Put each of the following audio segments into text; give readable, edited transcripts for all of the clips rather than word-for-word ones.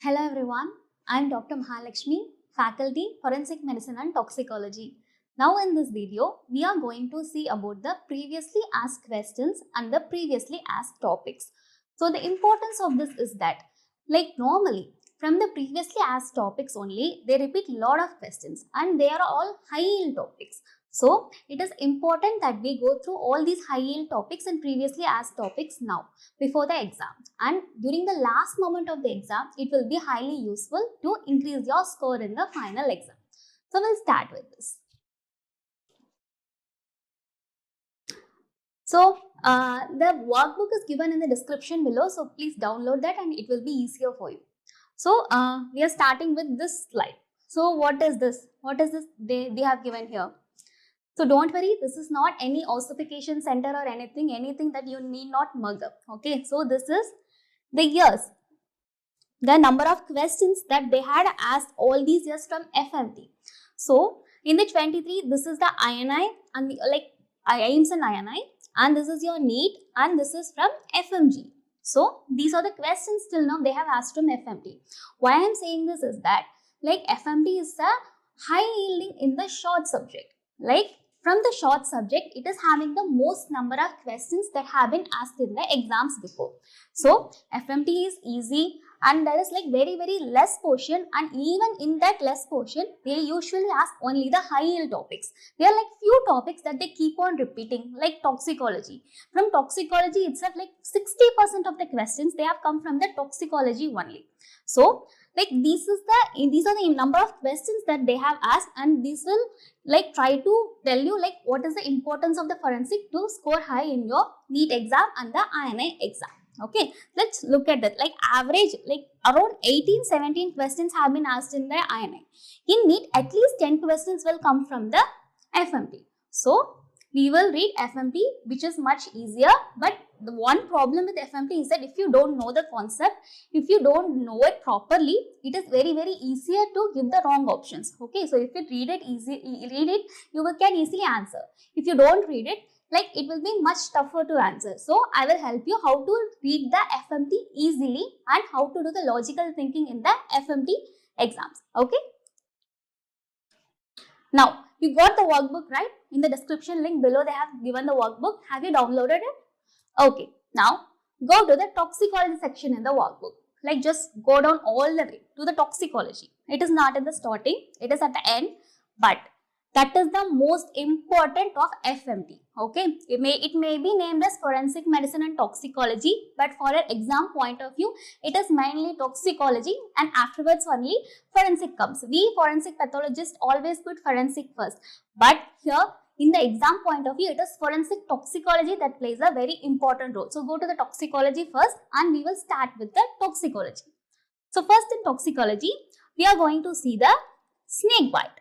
Hello everyone, I am Dr. Mahalakshmi, Faculty Forensic Medicine and Toxicology. Now in this video, we are going to see about the previously asked questions and the previously asked topics. So the importance of this is that, like normally, from the previously asked topics only, they repeat a lot of questions and they are all high yield topics. So it is important that we go through all these high yield topics and previously asked topics now before the exam, and during the last moment of the exam it will be highly useful to increase your score in the final exam. So we'll start with this. So the workbook is given in the description below, so please download that and it will be easier for you. So we are starting with this slide. So what is this they have given here? So don't worry, this is not any ossification center or anything that you need not mug up. Okay, so this is the years, the number of questions that they had asked all these years from FMT. So in the 23, this is the INI and the, like IIMS and INI, and this is your NEET, and this is from FMG. So these are the questions till now they have asked from FMT. Why I am saying this is that like FMT is the high yielding in the short subject. Like from the short subject, it is having the most number of questions that have been asked in the exams before. So FMT is easy and there is like very less portion, and even in that less portion, they usually ask only the high yield topics. There are like few topics that they keep on repeating, like toxicology. From toxicology itself, like 60% of the questions they have come from the toxicology only. So like these are the number of questions that they have asked, and this will like try to tell you like what is the importance of the forensic to score high in your NEET exam and the INI exam. Okay, let's look at that. Like average, like around 18-17 questions have been asked in the INI. In NEET, at least 10 questions will come from the FMT. So we will read FMT, which is much easier, but the one problem with FMT is that if you don't know the concept, if you don't know it properly, it is very easier to give the wrong options. Okay, so if you read it you can easily answer. If you don't read it, like it will be much tougher to answer. So I will help you how to read the FMT easily and how to do the logical thinking in the FMT exams. Okay, now you got the workbook, right? In the description link below they have given the workbook. Have you downloaded it? Okay, now go to the toxicology section in the workbook. Like just go down all the way to the toxicology. It is not at the starting, it is at the end, but that is the most important of FMT. Okay, it may be named as forensic medicine and toxicology, but for an exam point of view, it is mainly toxicology, and afterwards only forensic comes. We forensic pathologists always put forensic first, but here in the exam point of view, it is forensic toxicology that plays a very important role. So go to the toxicology first and we will start with the toxicology. So first in toxicology, we are going to see the snake bite.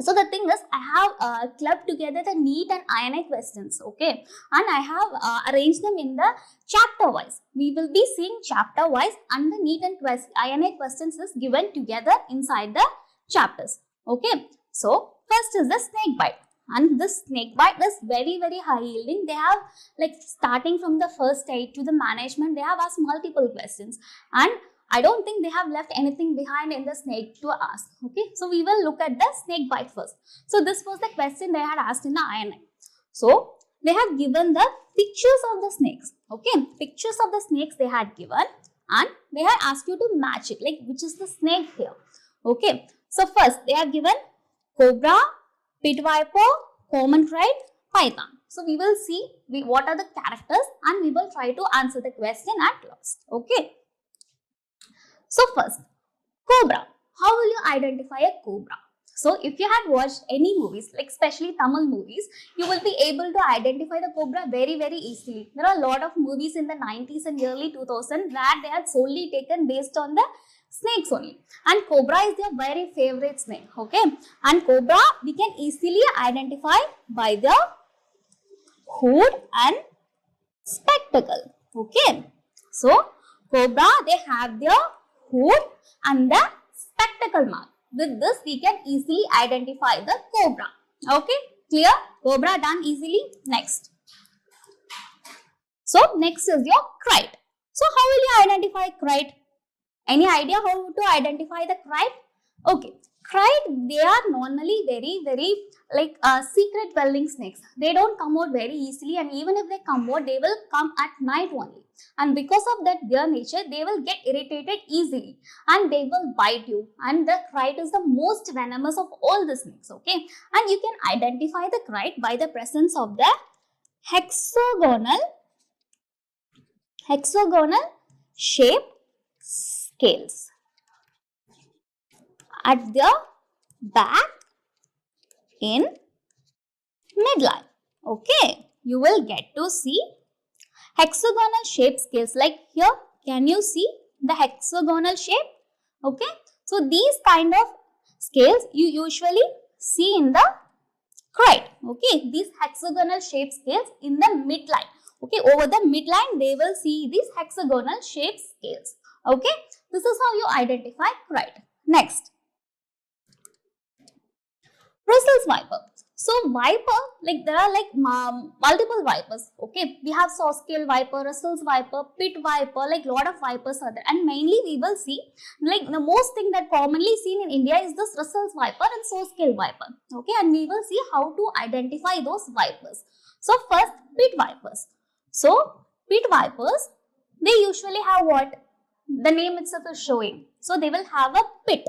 So the thing is, I have clubbed together the NEET and INI questions, okay, and I have arranged them in the chapter wise. We will be seeing chapter wise, and the NEET and INI questions is given together inside the chapters, okay. So first is the snake bite, and this snake bite is very high yielding. They have like starting from the first aid to the management, they have asked multiple questions, and I don't think they have left anything behind in the snake to ask. Okay, so we will look at the snake bite first. So this was the question they had asked in the INI. So they have given the pictures of the snakes. Okay, pictures of the snakes they had given, and they had asked you to match it, like which is the snake here. Okay, so first they are given cobra, pit viper, common crate, python. So we will see what are the characters, and we will try to answer the question at last. Okay. So first, cobra. How will you identify a cobra? So if you had watched any movies, like especially Tamil movies, you will be able to identify the cobra very easily. There are a lot of movies in the 90s and early 2000s where they had solely taken based on the snakes only. And cobra is their very favorite snake. Okay. And cobra we can easily identify by the hood and spectacle. Okay. So cobra, they have their hood and the spectacle mark. With this, we can easily identify the cobra. Okay, clear? Cobra done easily. Next. So, next is your crate. So, how will you identify crate? Any idea how to identify the kite? Okay, kite, they are normally very like secret dwelling snakes. They don't come out very easily, and even if they come out, they will come at night only. And because of that, their nature, they will get irritated easily and they will bite you. And the kite is the most venomous of all the snakes. Okay, and you can identify the kite by the presence of the hexagonal shaped scales at the back in midline. Okay, you will get to see hexagonal shaped scales. Like here, can you see the hexagonal shape? Okay, so these kind of scales you usually see in the kite. Okay, these hexagonal shaped scales in the midline. Okay, over the midline they will see these hexagonal shaped scales. Okay, this is how you identify kite. Next, Russell's viper. So viper, like there are like multiple vipers. Okay, we have saw scale viper, Russell's viper, pit viper, like lot of vipers are there. And mainly we will see, like the most thing that commonly seen in India is this Russell's viper and saw scale viper. Okay, and we will see how to identify those vipers. So first, pit vipers. So pit vipers, they usually have what? The name itself is showing. So they will have a pit.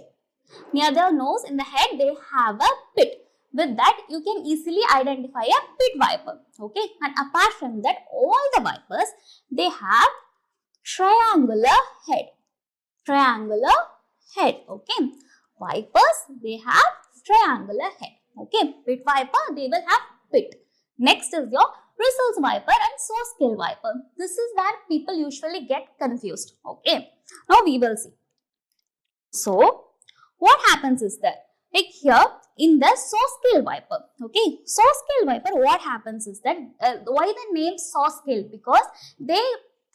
Near their nose, in the head, they have a pit. With that, you can easily identify a pit viper. Okay, and apart from that, all the vipers, they have triangular head. Triangular head. Okay, vipers, they have triangular head. Okay, pit viper, they will have pit. Next is your Russell's viper and saw scale viper. This is where people usually get confused. Okay, now we will see. So, what happens is that, like here in the saw scale viper, okay, saw scale viper, what happens is that, why the name saw scale? Because they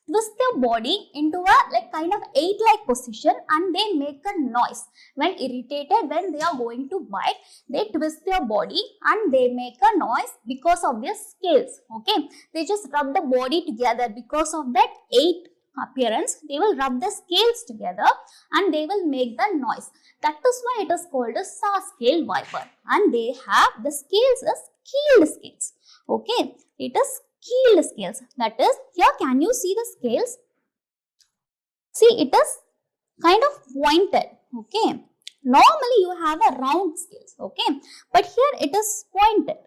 twist their body into a like kind of 8-like position and they make a noise. When irritated, when they are going to bite, they twist their body and they make a noise because of their scales. Okay, they just rub the body together because of that 8 appearance. They will rub the scales together and they will make the noise. That is why it is called a saw scale viper, and they have the scales as keeled scales. Okay, it is keeled scales. That is, here can you see the scales? See, it is kind of pointed. Okay, normally you have a round scales. Okay, but here it is pointed.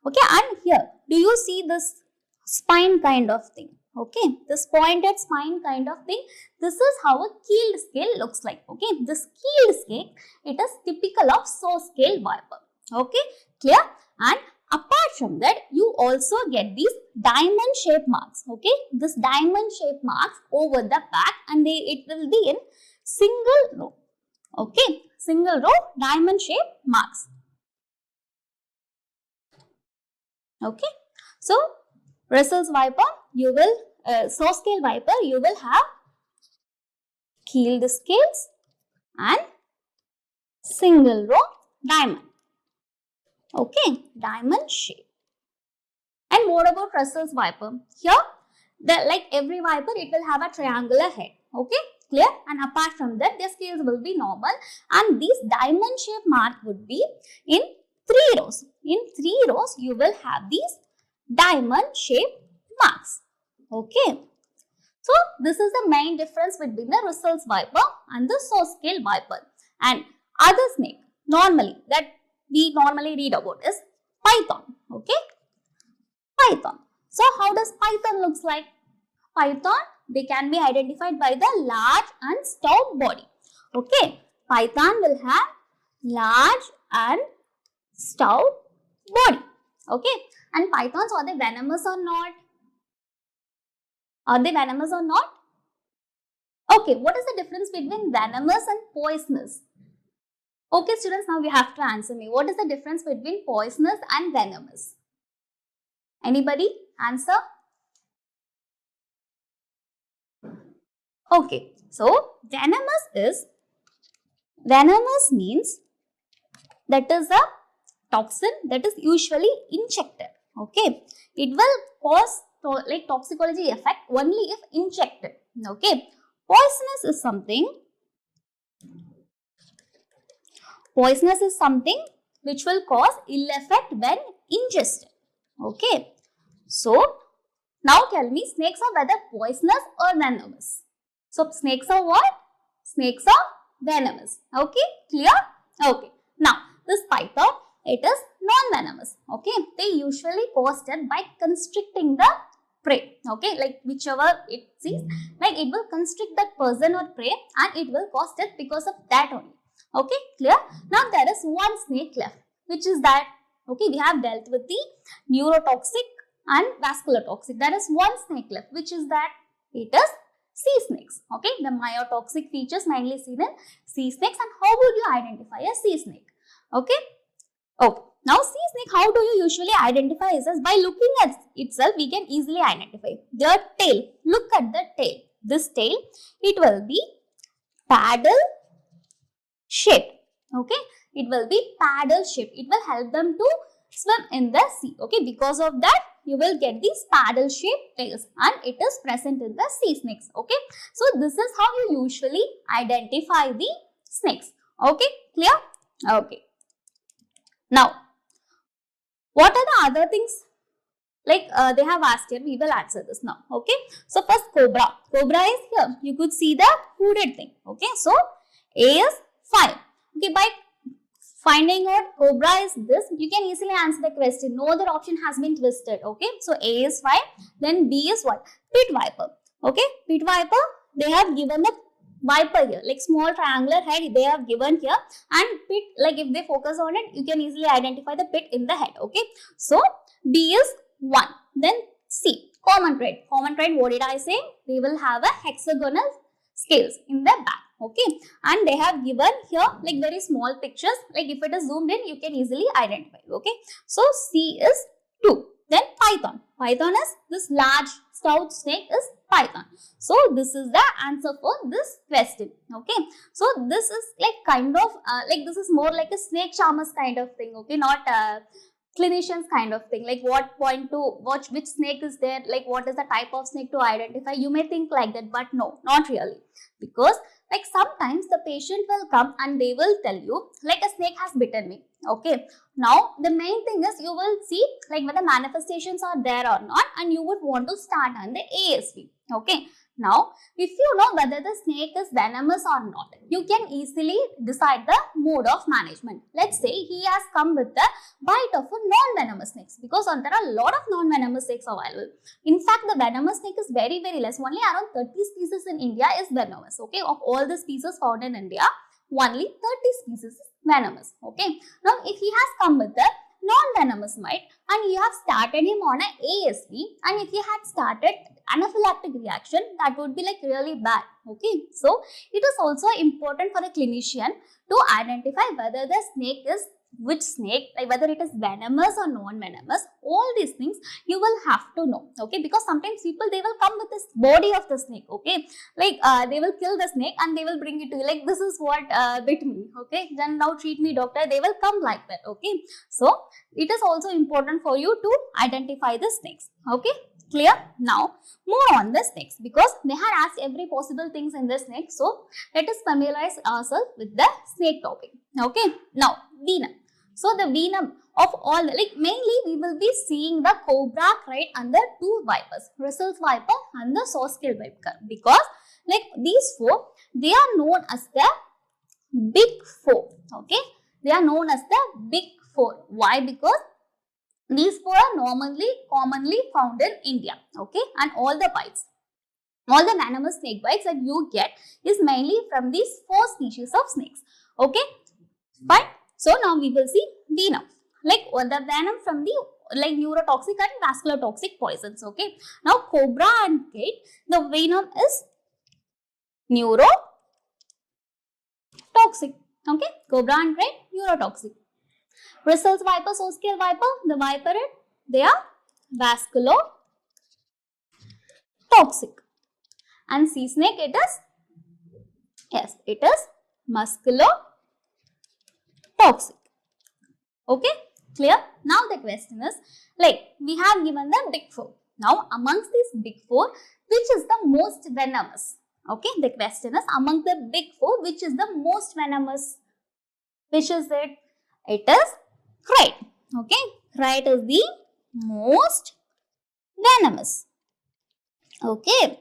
Okay, and here do you see this spine kind of thing? Okay, this pointed spine kind of thing. This is how a keeled scale looks like. Okay, this keeled scale, it is typical of saw scale viper. Okay, clear? And apart from that, you also get these diamond shaped marks. Okay, this diamond shaped marks over the back, and it will be in single row. Okay, single row diamond shaped marks. Okay, so Russell's viper, you will saw scale viper, you will have keeled scales and single row diamond. Okay, diamond shape. And what about Russell's viper? Here, like every viper, it will have a triangular head. Okay, clear? And apart from that, their scales will be normal, and these diamond shaped mark would be in 3 rows. In 3 rows, you will have these diamond shaped marks. Okay. So, this is the main difference between the Russell's viper and the saw scale viper. And other snake, normally, that we normally read about is python. Okay. Python. So, how does python looks like? Python, they can be identified by the large and stout body. Okay. Python will have large and stout body. Okay. And pythons, are they venomous or not? Are they venomous or not? Okay, what is the difference between venomous and poisonous? Okay, students, now you have to answer me. What is the difference between poisonous and venomous? Anybody? Answer? Okay, so venomous means that is a toxin that is usually injected. Okay, it will cause like toxicology effect only if injected. Okay, poisonous is something Poisonous is something which will cause ill effect when ingested. Okay. So, now tell me, snakes are whether poisonous or venomous? So, snakes are what? Snakes are venomous. Okay. Clear? Okay. Now, this python, it is non-venomous. Okay. They usually cause death by constricting the prey. Okay. Like whichever it sees, like it will constrict that person or prey and it will cause death because of that only. Okay. Clear? Now, there is one snake left, which is that. Okay. We have dealt with the neurotoxic and vascular toxic. There is one snake left, which is that it is sea snakes. Okay, the myotoxic features mainly seen in sea snakes. And how would you identify a sea snake? Okay, okay. Now, sea snake, how do you usually identify it? As by looking at itself, we can easily identify the tail. Look at the tail. This tail, it will be paddle shaped. Okay, it will be paddle shaped. It will help them to swim in the sea. Okay, because of that, you will get these paddle shaped tails and it is present in the sea snakes. Okay, so this is how you usually identify the snakes. Okay, clear? Okay. Now, what are the other things? Like they have asked here, we will answer this now. Okay, so first cobra. Cobra is here. You could see the hooded thing. Okay, so A is 5. Okay, by finding out cobra is this, you can easily answer the question. No other option has been twisted. Okay, so A is 5. Then B is what? Pit viper. Okay, pit viper, they have given the viper here, like small triangular head they have given here, and pit, like if they focus on it, you can easily identify the pit in the head. Okay, so B is 1. Then C, common thread. Common thread, what did I say? They will have a hexagonal scales in the back. Okay, and they have given here like very small pictures, like if it is zoomed in, you can easily identify. Okay, so C is 2. Then python. Python is this large stout snake is python. So this is the answer for this question. Okay, so this is like kind of like this is more like a snake charmers kind of thing. Okay, not clinicians kind of thing, like what point to watch, which snake is there, like what is the type of snake to identify. You may think like that, but no, not really, because like sometimes the patient will come and they will tell you like a snake has bitten me. Okay, now the main thing is you will see like whether manifestations are there or not, and you would want to start on the ASV. Okay, now if you know whether the snake is venomous or not, you can easily decide the mode of management. Let's say he has come with the bite of a non-venomous snake, because there are a lot of non-venomous snakes available. In fact, the venomous snake is very less. Only around 30 species in India is venomous. Okay, of all the species found in India, only 30 species is venomous. Okay, now if he has come with the non-venomous mite and you have started him on an ASV, and if he had started anaphylactic reaction, that would be like really bad. Okay, so it is also important for the clinician to identify whether the snake is which snake, like whether it is venomous or non-venomous. All these things you will have to know. Okay, because sometimes people, they will come with this body of the snake. Okay, like they will kill the snake and they will bring it to you, like this is what bit me. Okay, then now treat me doctor, they will come like that. Okay, so it is also important for you to identify the snakes. Okay, clear? Now more on the snakes, because they had asked every possible things in the snake. So let us familiarize ourselves with the snake topic. Okay, now venom. So the venom of all, like mainly we will be seeing the cobra, right, and the two vipers, Russell's viper and the saw-scale viper, because like these four, they are known as the big four. Okay, they are known as the big four. Why? Because these four are commonly found in India. Okay, and all the bites, all the venomous snake bites that you get is mainly from these four species of snakes. Okay, fine. So now we will see venom, like the venom from the like neurotoxic and vascular toxic poisons. Okay, now cobra and kite, the venom is neurotoxic. Okay, cobra and kite, neurotoxic. Bristles viper, saw-scale viper, the viper, they are vascular toxic. And sea snake, it is, yes, it is muscular toxic. Okay, clear? Now the question is, like we have given the big four. Now amongst these big four, which is the most venomous? Okay, the question is, among the big four, which is the most venomous? Which is it? It is kite. Okay, kite is the most venomous. Okay,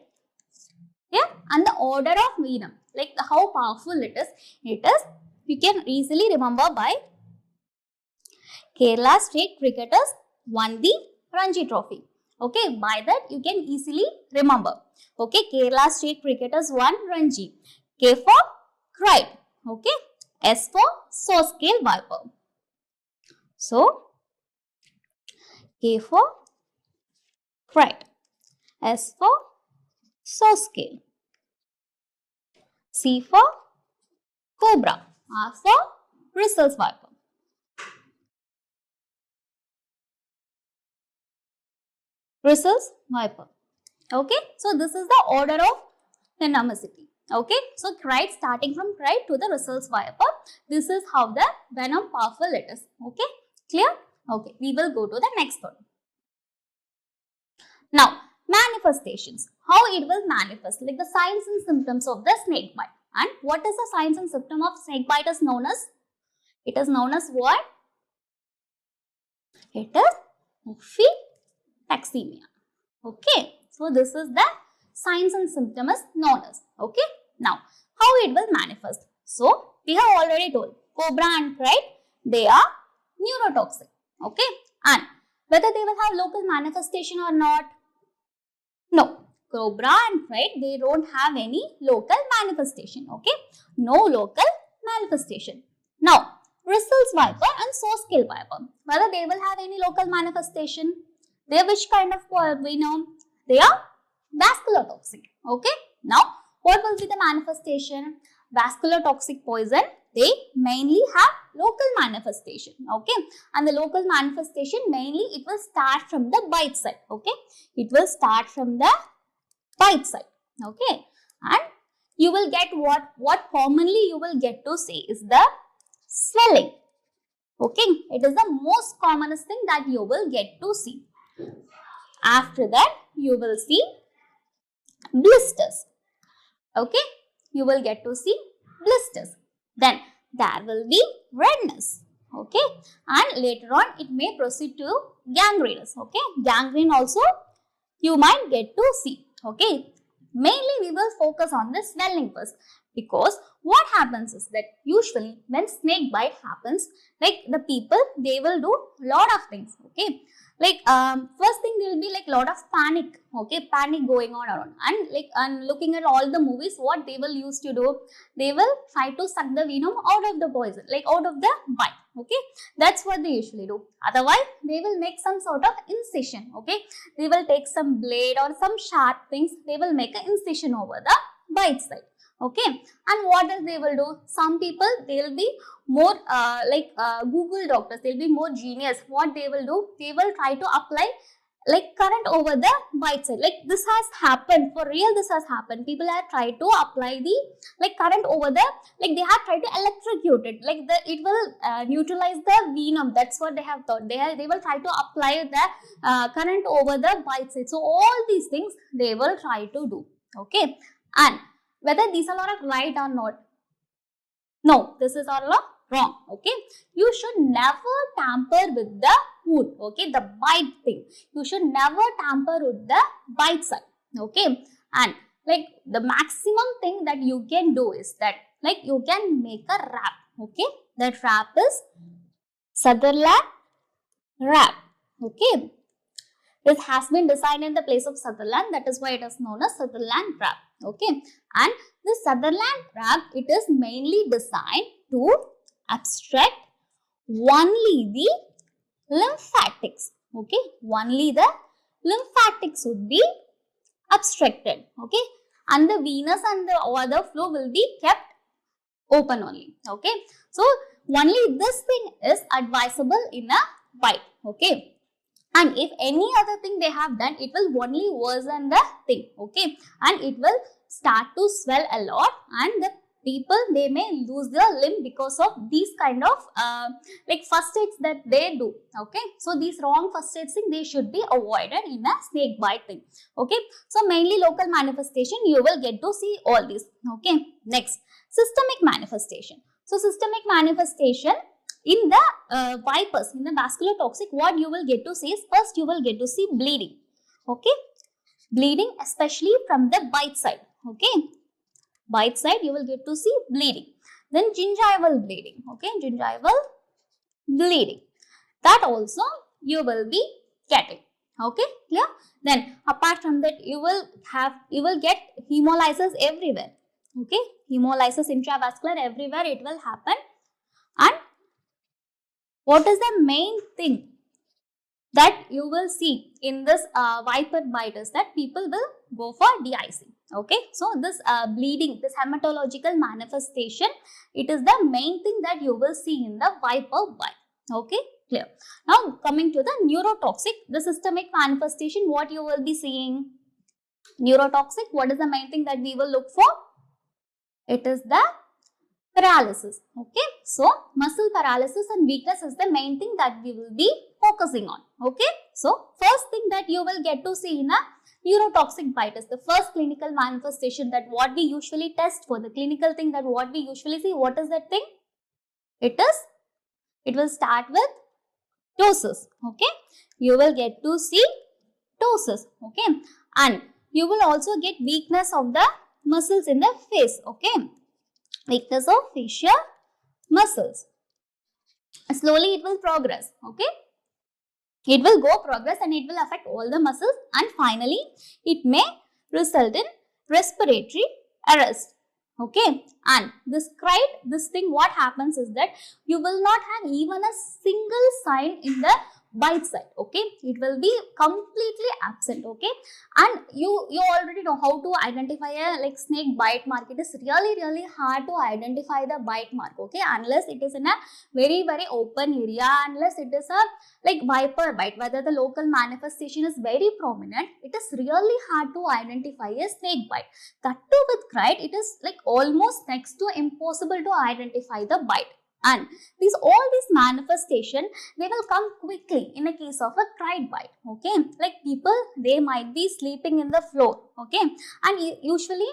yeah, and the order of venom, like how powerful it is, you can easily remember by Kerala state cricketers won the Ranji Trophy. Okay, by that you can easily remember. Okay, Kerala state cricketers won Ranji. K for kite. Okay, S for saw scale viper. So, K for kite. S for saw scale. C for cobra. R for bristles viper. Bristles viper. Okay, so this is the order of venomosity. Okay, so kite, starting from kite to the bristles viper, this is how the venom powerful it is. Okay, clear? Okay, we will go to the next one. Now, manifestations. How it will manifest, like the signs and symptoms of the snake bite. And what is the signs and symptom of snake bite is known as? It is known as what? It is ophitaxemia. Okay, so this is the signs and symptom is known as. Okay, now how it will manifest? So we have already told cobra and kite, they are neurotoxic. Okay, and whether they will have local manifestation or not? No, cobra and kite, they don't have any local manifestation. Okay, no local manifestation. Now, bristles viper and saw scale viper, whether they will have any local manifestation? They are which kind of venom? They are vascular toxic. Okay. Now, what will be the manifestation? Vascular toxic poison, they mainly have local manifestation. Okay. And the local manifestation mainly it will start from the bite side. Okay. It will start from the bite side. Okay. And you will get what commonly you will get to see is the swelling. Okay. It is the most commonest thing that you will get to see. After that, you will see blisters. Okay, you will get to see blisters. Then there will be redness. Okay, and later on it may proceed to gangrenous. Okay, gangrene also you might get to see. Okay, mainly we will focus on the swelling first, because what happens is that usually when snake bite happens, like the people, they will do lot of things. Okay, like first thing there will be like lot of panic. Okay, panic going on around, and like looking at all the movies, what they will use to do, they will try to suck the venom out of the poison, like out of the bite. Okay, that's what they usually do. Otherwise they will make some sort of incision. Okay, they will take some blade or some sharp things, they will make an incision over the bite side. Okay, and what else they will do? Some people, they will be more Google doctors, they'll be more genius. What they will do, they will try to apply like current over the bite side. Like this has happened, for real this has happened. People have tried to apply the like current over the, like they have tried to electrocute it, like it will neutralize the venom. That's what they have thought. They will try to apply the current over the bite side. So all these things they will try to do. Okay, and whether these are all right or not, no, this is all wrong. Okay, you should never tamper with the wound. Okay, the bite thing, you should never tamper with the bite side. Okay, and like the maximum thing that you can do is that like you can make a wrap. Okay, that wrap is Sutherland wrap. Okay, this has been designed in the place of Sutherland, that is why it is known as Sutherland wrap. Okay, and the Sutherland wrap, it is mainly designed to abstract only the lymphatics. Okay, only the lymphatics would be abstracted. Okay, and the venous and the other flow will be kept open only. Okay, so only this thing is advisable in a bite. Okay, and if any other thing they have done, it will only worsen the thing. Okay, and it will start to swell a lot, and the people, they may lose their limb because of these kind of like first aids that they do. Okay, so these wrong first aids thing, they should be avoided in a snake bite thing. Okay, so mainly local manifestation, you will get to see all these. Okay, next, systemic manifestation. So systemic manifestation in the vipers, in the vascular toxic, what you will get to see is, first you will get to see bleeding. Okay, bleeding especially from the bite side. Okay, bite side you will get to see bleeding. Then gingival bleeding. Okay, gingival bleeding, that also you will be getting. Okay, clear? Then apart from that, you will get hemolysis everywhere. Okay, hemolysis intravascular everywhere it will happen. And what is the main thing that you will see in this viper bite is that people will go for de-icing. Okay, so this bleeding, this hematological manifestation, it is the main thing that you will see in the viper bite. Okay, clear? Now coming to the neurotoxic, the systemic manifestation, what you will be seeing? Neurotoxic, what is the main thing that we will look for? It is the paralysis. Okay, so muscle paralysis and weakness is the main thing that we will be focusing on. Okay, so first thing that you will get to see in a neurotoxic bite is the first clinical manifestation, that what we usually test for, the clinical thing that what we usually see. What is that thing? It will start with ptosis. Okay, you will get to see ptosis. Okay, and you will also get weakness of the muscles in the face. Okay, weakness of facial muscles. Slowly it will progress. Okay, it will go progress and it will affect all the muscles, and finally it may result in respiratory arrest. Okay, and this thing, what happens is that you will not have even a single sign in the bite side. Okay, it will be completely absent. Okay, and you already know how to identify a snake bite mark. It is really hard to identify the bite mark. Okay, unless it is in a very open area, unless it is a viper bite, whether the local manifestation is very prominent, it is really hard to identify a snake bite. That too with Cride, it is almost next to impossible to identify the bite. And all these manifestation, they will come quickly in a case of a Cride bite. Okay, people, they might be sleeping in the floor. Okay, and usually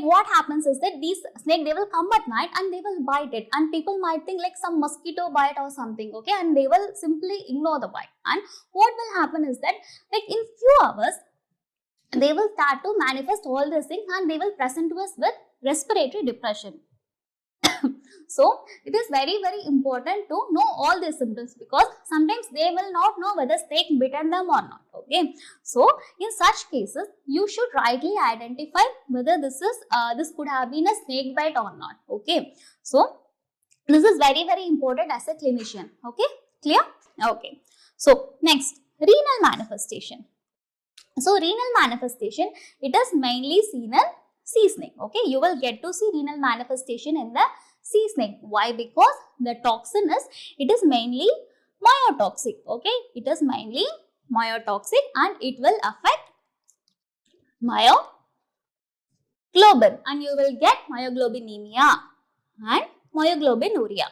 what happens is that these snake, they will come at night and they will bite it, and people might think some mosquito bite or something. Okay, and they will simply ignore the bite, and what will happen is that in few hours they will start to manifest all these things, and they will present to us with respiratory depression. So it is very important to know all these symptoms, because sometimes they will not know whether snake bitten them or not. Okay, so in such cases you should rightly identify whether this could have been a snake bite or not. Okay, so this is very important as a clinician. Okay, clear? Okay, so next, renal manifestation. So renal manifestation, it is mainly seen in sea snake. Okay, you will get to see renal manifestation in the sea snake. Why? Because the toxin it is mainly myotoxic. Okay, it is mainly myotoxic, and it will affect myoglobin, and you will get myoglobinemia and myoglobinuria.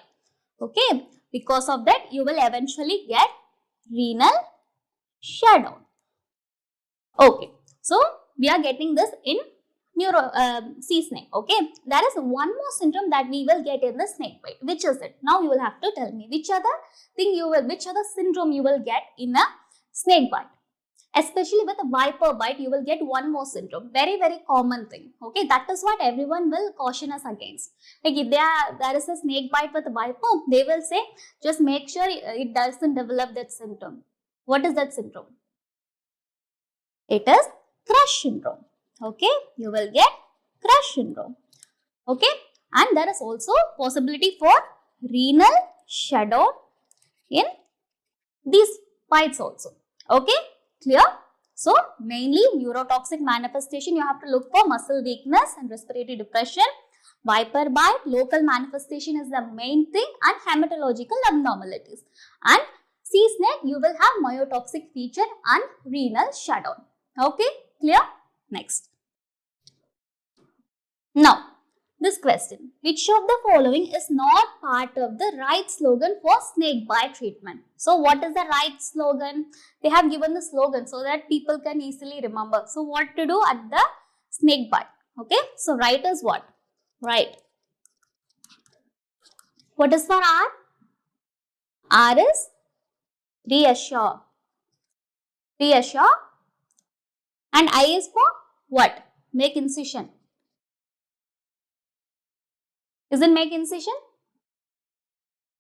Okay, because of that you will eventually get renal shutdown. Okay, so we are getting this in sea snake. Okay, there is one more syndrome that we will get in the snake bite. Which is it? Now you will have to tell me which other syndrome you will get in a snake bite. Especially with a viper bite, you will get one more syndrome. Very common thing. Okay, that is what everyone will caution us against. If there is a snake bite with a viper, they will say just make sure it doesn't develop that symptom. What is that syndrome? It is crush syndrome. Okay, you will get crush syndrome. Okay, and there is also possibility for renal shutdown in these bites also. Okay, clear? So mainly neurotoxic manifestation, you have to look for muscle weakness and respiratory depression. Viper bite, local manifestation is the main thing, and hematological abnormalities. And sea snake, you will have myotoxic feature and renal shutdown. Okay, clear? Next. Now, this question, which of the following is not part of the right slogan for snake bite treatment? So, what is the right slogan? They have given the slogan so that people can easily remember. So, what to do at the snake bite? Okay, so right is what? Right. What is for R? R is reassure. Reassure. And I is for what? Make incision. Is it make incision?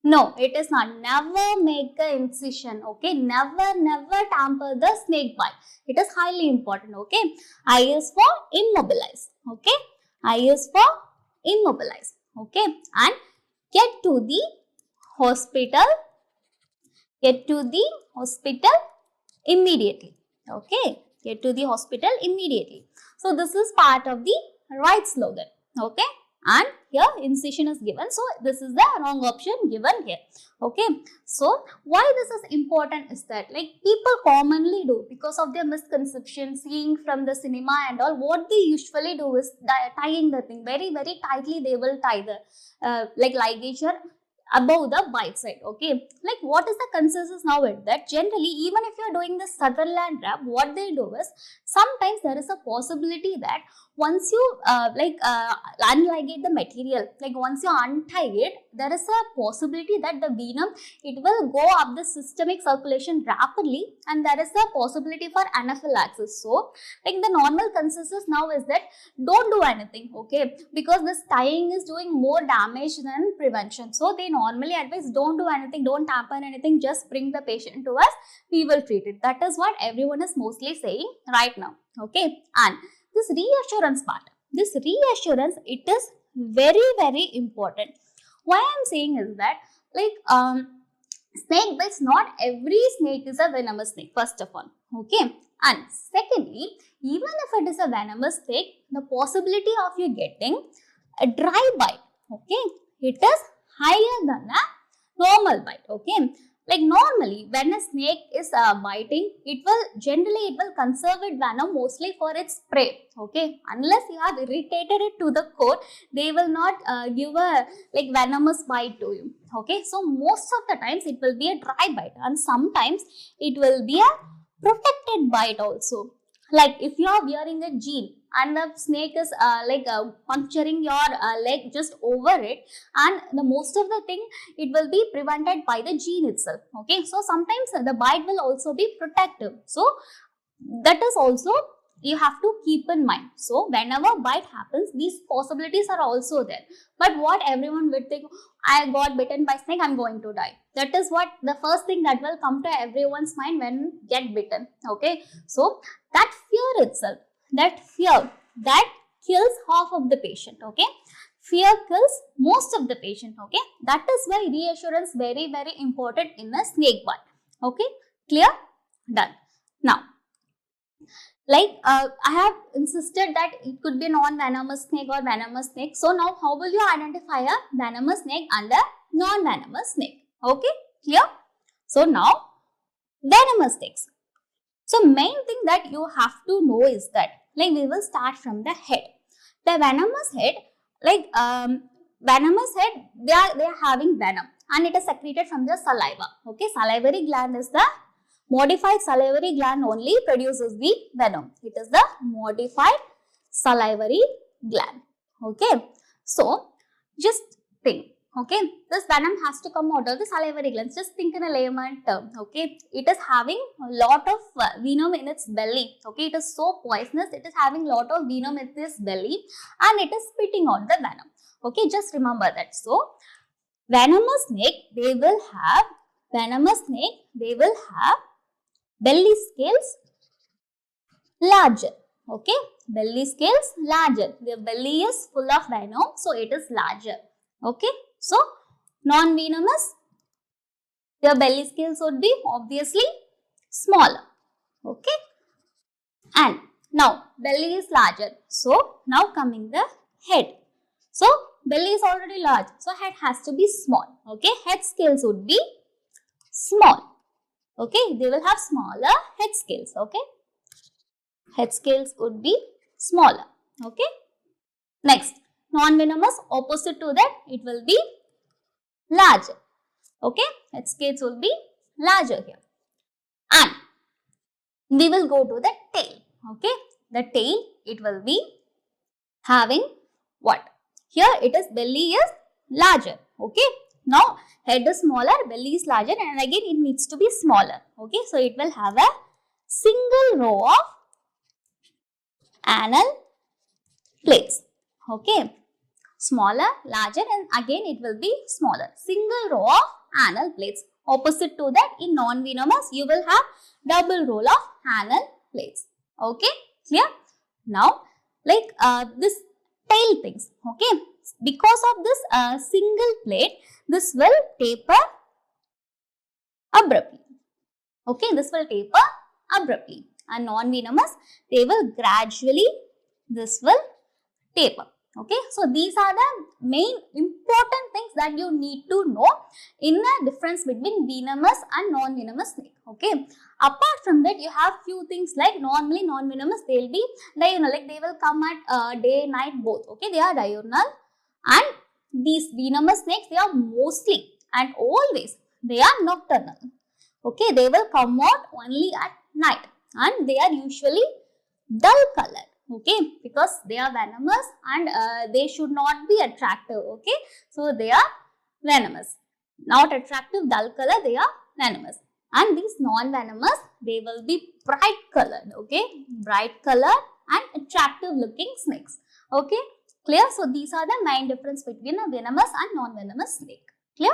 No, it is not. Never make an incision. Okay. Never tamper the snake bite. It is highly important. Okay. I is for immobilize. Okay. I is for immobilize. Okay. And get to the hospital. Get to the hospital immediately. Okay. Get to the hospital immediately. So this is part of the right slogan. Okay. And here incision is given. So this is the wrong option given here. Okay. So why this is important is that like people commonly do because of their misconception, seeing from the cinema and all, what they usually do is tying the thing very tightly. They will tie the like ligature above the bite side. Okay, like what is the consensus now is that generally even if you are doing the Sutherland wrap, what they do is sometimes there is a possibility that once you unligate the material, like once you untie it, there is a possibility that the venom, it will go up the systemic circulation rapidly and there is a possibility for anaphylaxis. So like the normal consensus now is that don't do anything, okay, because this tying is doing more damage than prevention. So they normally advise don't do anything, don't tamper anything, just bring the patient to us, we will treat it. That is what everyone is mostly saying right now. Okay, and this reassurance part, this reassurance, it is very important. Why I am saying is that like snake bites, not every snake is a venomous snake, first of all. Okay, and secondly, even if it is a venomous snake, the possibility of you getting a dry bite, okay, it is higher than a normal bite. Okay, like normally when a snake is biting, it will conserve its venom mostly for its prey. Okay, unless you have irritated it to the core, they will not give a like venomous bite to you. Okay, so most of the times it will be a dry bite and sometimes it will be a protected bite also. Like if you are wearing a jean and the snake is puncturing your leg just over it, and the most of the thing, it will be prevented by the jean itself. Okay, so sometimes the bite will also be protective. So that is also you have to keep in mind. So whenever bite happens, these possibilities are also there. But what everyone would think, I got bitten by snake, I'm going to die. That is what the first thing that will come to everyone's mind when get bitten. Okay, so that fear itself, that fear, that kills half of the patient. Okay, fear kills most of the patient. Okay, that is why reassurance very important in a snake bite. Okay, clear? Done. Now, like I have insisted that it could be non-venomous snake or venomous snake. So now how will you identify a venomous snake and a non-venomous snake? Okay, clear? So now venomous snakes. So main thing that you have to know is that like we will start from the head. The venomous head, like venomous head, they are having venom and it is secreted from the saliva. Okay, salivary gland is the modified salivary gland only produces the venom. It is the modified salivary gland. Okay, so just think. Okay, this venom has to come out of the salivary glands. Just think in a layman term. Okay, it is having a lot of venom in its belly. Okay, it is so poisonous. It is having a lot of venom in its belly and it is spitting out the venom. Okay, just remember that. So venomous snake, they will have belly scales larger. Okay, belly scales larger. Their belly is full of venom, so it is larger. Okay, so non-venomous, their belly scales would be obviously smaller. Okay, and now belly is larger. So now coming the head. So belly is already large, so head has to be small. Okay, head scales would be small. Okay, they will have smaller head scales. Okay, head scales would be smaller. Okay, next, non-venomous, opposite to that, it will be larger. Okay, head scales will be larger here. And we will go to the tail. Okay, the tail, it will be having what? Here it is belly is larger. Okay, Now head is smaller, belly is larger, and again it needs to be smaller. Okay, so it will have a single row of anal plates. Okay, smaller, larger, and again it will be smaller. Single row of anal plates. Opposite to that, in non-venomous, you will have double row of anal plates. Okay, clear? Now, like this tail things. Okay, because of this single plate, this will taper abruptly. Okay, this will taper abruptly. And non-venomous, they will gradually, this will taper. Okay, so these are the main important things that you need to know in the difference between venomous and non-venomous snake. Okay, apart from that, you have few things like normally non-venomous, they will be diurnal, like they will come at day, night both. Okay, they are diurnal, and these venomous snakes, they are mostly and always, they are nocturnal. Okay, they will come out only at night, and they are usually dull colored. Okay, because they are venomous, and they should not be attractive. Okay, so they are venomous, not attractive, dull color, they are venomous. And these non-venomous, they will be bright colored. Okay, bright color and attractive looking snakes. Okay, clear? So these are the main difference between a venomous and non-venomous snake. Clear?